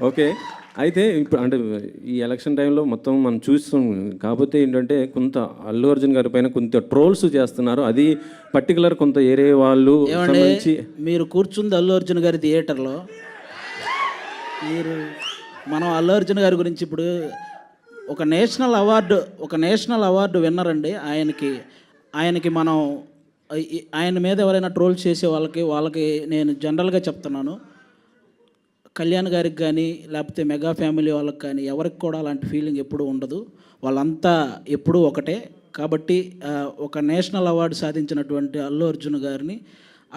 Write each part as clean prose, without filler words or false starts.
Okay. అయితే ఇప్పుడు అంటే ఈ ఎలక్షన్ టైంలో మొత్తం మనం చూస్తాం. కాకపోతే ఏంటంటే కొంత అల్లు అర్జున్ గారి పైన కొంత ట్రోల్స్ చేస్తున్నారు. అది పర్టికులర్ కొంత ఏరే వాళ్ళు సంబంధించి. మీరు కూర్చుంది అల్లు అర్జున్ గారి థియేటర్లో, మీరు మనం అల్లు అర్జున్ గారి గురించి ఇప్పుడు ఒక నేషనల్ అవార్డు విన్నర్ అండి. ఆయనకి మనం ఆయన మీద ఎవరైనా ట్రోల్ చేసే వాళ్ళకి నేను జనరల్గా చెప్తున్నాను, కళ్యాణ్ గారికి కానీ లేకపోతే మెగా ఫ్యామిలీ వాళ్ళకి కానీ ఎవరికి కూడా అలాంటి ఫీలింగ్ ఎప్పుడూ ఉండదు. వాళ్ళంతా ఎప్పుడూ ఒకటే. కాబట్టి ఒక నేషనల్ అవార్డు సాధించినటువంటి అల్లు అర్జున్ గారిని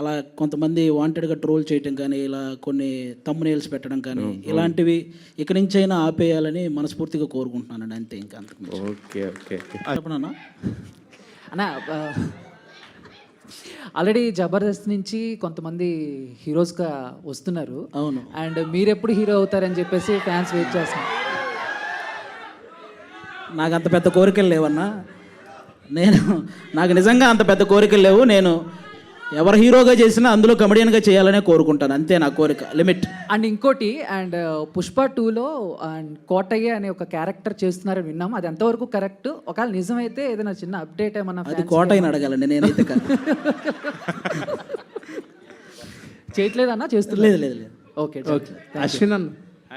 అలా కొంతమంది వాంటెడ్గా ట్రోల్ చేయటం కానీ, ఇలా కొన్ని థంబ్నెయిల్స్ పెట్టడం కానీ, ఇలాంటివి ఇక నుంచైనా ఆపేయాలని మనస్ఫూర్తిగా కోరుకుంటున్నానండి. అంతే, ఇంకా అంతకు. ఓకే ఓకే చెప్పనా అన్న, ఆల్రెడీ జబర్దస్త్ నుంచి కొంతమంది హీరోస్గా వస్తున్నారు. అవును. అండ్ మీరు ఎప్పుడు హీరో అవుతారని చెప్పేసి ఫ్యాన్స్ వెయిట్ చేస్తున్నారు. నాకు అంత పెద్ద కోరికలు లేవన్నా. నాకు నిజంగా అంత పెద్ద కోరికలు లేవు. నేను ఎవరు హీరోగా చేసినా అందులో కమెడియన్గా చేయాలనే కోరుకుంటాను. అంతే నా కోరిక, లిమిట్. అండ్ ఇంకోటి, అండ్ పుష్ప 2లో అండ్ కోటయ్య అనే ఒక క్యారెక్టర్ చేస్తున్నారని విన్నాము. అది ఎంతవరకు కరెక్ట్? ఒకవేళ నిజమైతే ఏదైనా చిన్న అప్డేట్ ఏమన్నా? అది కోటయ్యని అడగాలండి, నేనైతే కాదు. చేయట్లేదన్నా? చేస్తున్నారు? లేదు లేదు లేదు. ఓకే. అశ్విన్ అన్న